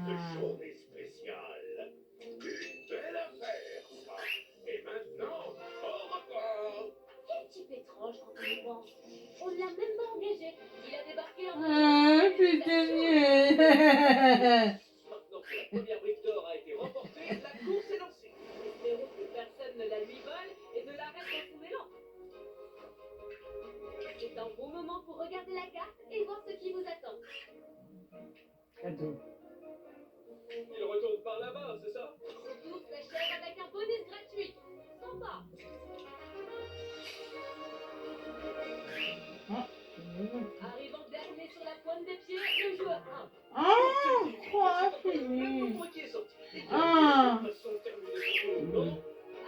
cette journée spéciale. Une belle affaire, ça. Et maintenant, au revoir. Quel type étrange quand on y pense. On ne l'a même pas engagé. Il a débarqué en putain. Maintenant que la première brique d'or a été remportée, la course est lancée. Espérons que personne ne la lui vole et ne l'arrête dans son élan. C'est un bon moment pour regarder la carte et voir ce qui vous attend. Cadeau. Il retourne par là-bas, c'est ça? Ce tour s'achève avec un bonus gratuit. Sympa. Arrivant dernier sur la pointe des pieds, le joueur 1. Ah, quoi, Même fini. pas qui est sorti. Ah. De toute façon, terminé son tour, non?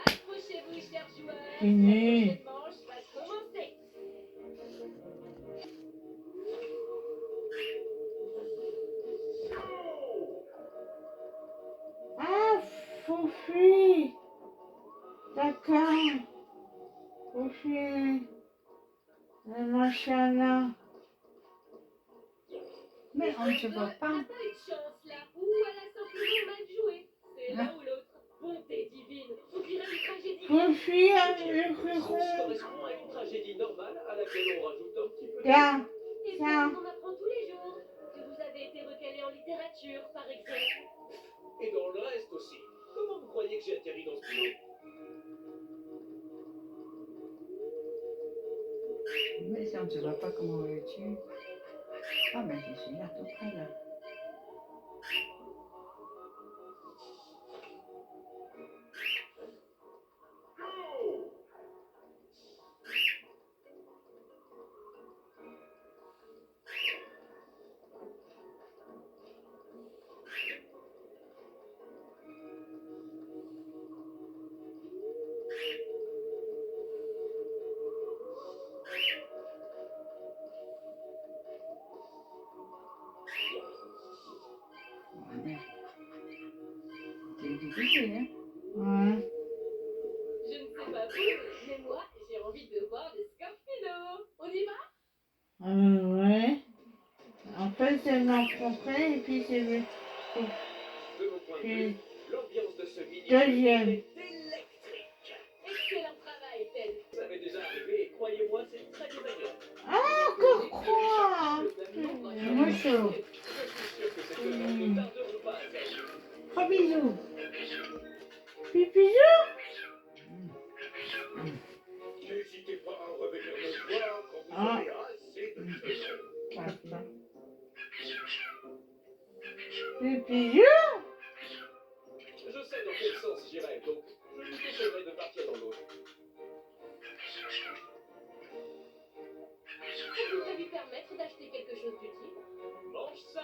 Accrochez-vous, chers joueurs. Fini. La prochaine manche va commencer. Ah, Fofi. D'accord. Fofi. Le machin là. Mais on ne se voit Elle pas. n'a pas eu de chance là, ou elle a simplement mal joué. C'est l'un ou l'autre. Bonté divine, on dirait une tragédie. Fofi, le Ce frérot. correspond à une tragédie normale à laquelle on rajoute un petit peu de... Tiens. Et Tiens. puis on en apprend tous les jours. Que vous avez été recalé en littérature, par exemple. Et dans le reste aussi. Comment vous croyez que j'ai atterri dans ce boulot? Mais si on ne se voit pas, comment veux-tu? Ah, ben je suis là, tout près là. Ouais. C'est difficile, hein? Ouais. Je ne sais pas vous, mais moi, j'ai envie de voir le Scorpino. On y va? Ouais. En fait, c'est rencontré et puis c'est le. De mon point de Puis, vue, l'ambiance de ce mini deuxième. est électrique. Excellent travail, Ted. Ça m'est déjà arrivé et croyez-moi, c'est très désagréable. Ah, que quoi? Moi, chaud. Je suis sûr que ces deux hommes ne tarderont pas à gagner. Gros bisous. Bisous. N'hésitez pas à revenir me voir quand vous Ah. aurez assez de choses. Parfait. Bisous. Je sais dans quel sens j'irai, donc je vous conseillerais de partir dans l'autre. Je voudrais lui permettre d'acheter quelque chose d'utile. Manche 5.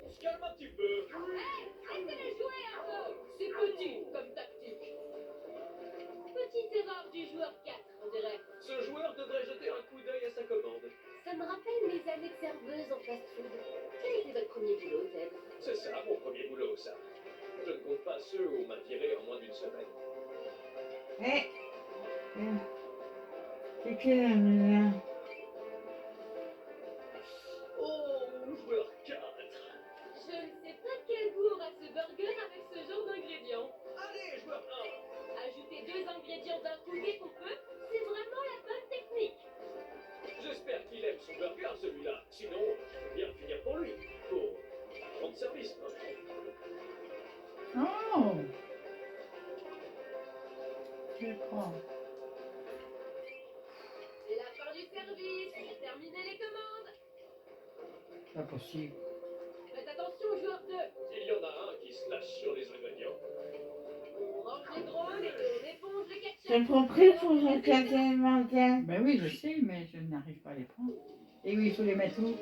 On se calme un petit peu. Laissez-le jouer un peu. C'est petit comme tactique. Petite erreur du joueur 4, on dirait. Ce joueur devrait jeter un coup d'œil à sa commande. Ça me rappelle mes années de serveuse en fast-food. Quel était votre premier boulot, Ted? C'est ça mon premier boulot, ça. Je ne compte pas ceux où on m'a viré en moins d'une semaine. Eh. C'est qui la là? Oh, joueur 4. Je ne sais pas quel goût aura ce burger avec ce genre d'ingrédients. Allez, joueur 1. Ajouter 2 ingrédients d'un coup dès qu'on peut, c'est vraiment la bonne technique. J'espère qu'il aime son burger, celui-là. Sinon, je peux bien finir pour lui. Pour rendre service, quoi. Oh! Je prends. C'est la fin du service. Terminez les commandes. Pas possible. Faites attention au joueur 2. Il y en a un qui se lâche sur les ingrédients. On range les drones et on éponge le ketchup. J'ai compris pour regarder le matin. Ben oui, je sais, mais je n'arrive pas à les prendre. Et oui, il faut les mettre où?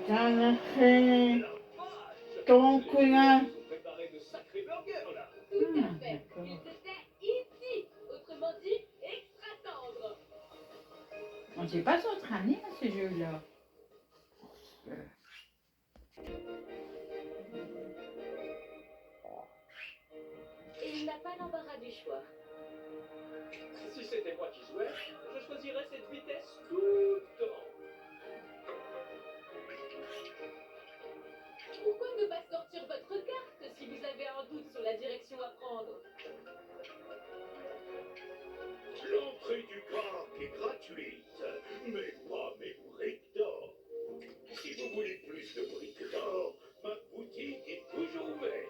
Dans le fait. La vache! Ton Les cousin. joueurs ont préparé de sacrés burgers, là. Tout Ah, à fait. d'accord. Ils étaient ici. Autrement dit, extra tendres. On ne s'est pas entraîné à ce jeu-là. Et il n'a pas l'embarras du choix. Si c'était moi qui jouais, je choisirais cette vitesse tout le temps. Pourquoi ne pas sortir votre carte si vous avez un doute sur la direction à prendre? L'entrée du parc est gratuite, mais pas mes briques d'or. Si vous voulez plus de briques d'or, ma boutique est toujours ouverte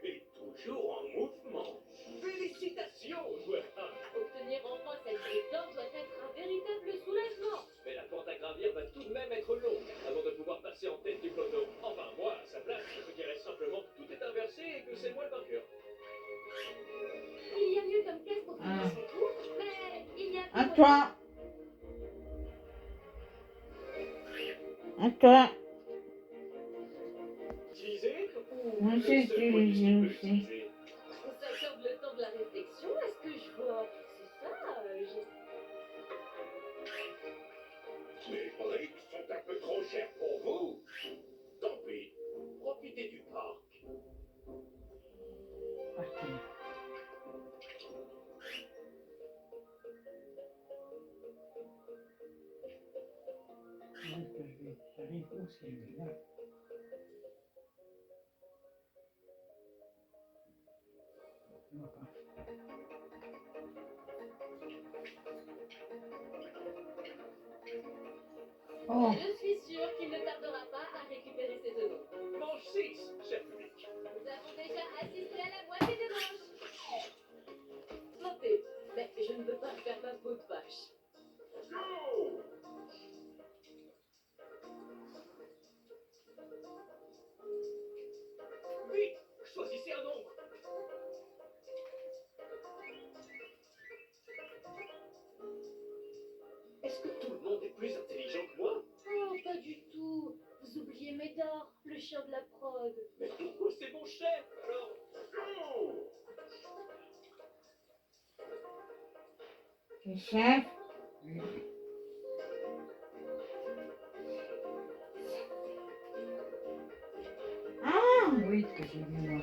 et toujours en mouvement. Félicitations, joueur 1. Obtenir enfin cette brique d'or doit être un véritable soulagement. Mais la pente à gravir va tout de même être longue avant de pouvoir passer en tête du peloton. Enfin, moi, à sa place, je dirais simplement que tout est inversé et que c'est moi le vainqueur. Il y a mieux comme case pour finir son tour, mais il y a... À toi. À toi. Utiliser ou Moi, le j'ai seul bonus utilisé qui peut aussi. utiliser? On s'accorde le temps de la réflexion, est-ce que je vois? C'est ça, Les briques sont un peu trop chères pour vous. Tant pis, profitez du parc. Parking. J'arrive où c'est lui là? Je vois pas. Oh, Je suis sûre qu'il ne tardera pas à récupérer ses tonneaux. Manche 6, cher public. Nous avons déjà assisté à la moitié des manches. Planté, mais je ne veux pas faire ma peau de vache. Go! Vite, choisissez un nombre. Est-ce que tout le monde est plus intelligent que moi? Oh, pas du tout. Vous oubliez Médor, le chien de la prod. Mais pourquoi c'est mon chef alors? Go! Le chef. oui. Ah. Oui, que j'ai vu moi.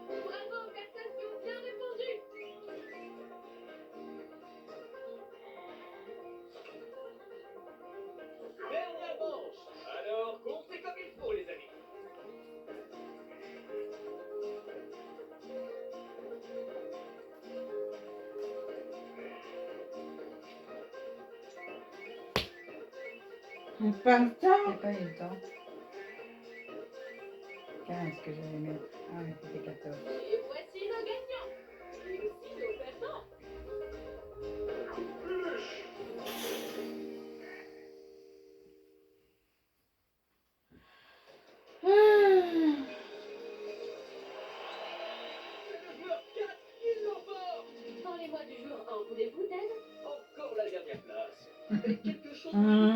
Bravo, personnes qui ont bien répondu. Dernière manche. Alors, comptez comme il faut, les amis. C'est pas le temps. J'ai pas eu le temps. 15 que j'allais mettre. Ah, mais c'était 14. Et voici nos gagnants. Et aussi nos perdants. Ah. C'est le joueur 4 qui l'emporte. Parlez-moi du jour 1, voulez-vous d'aide? Encore la dernière place. Mais quelque chose Ah.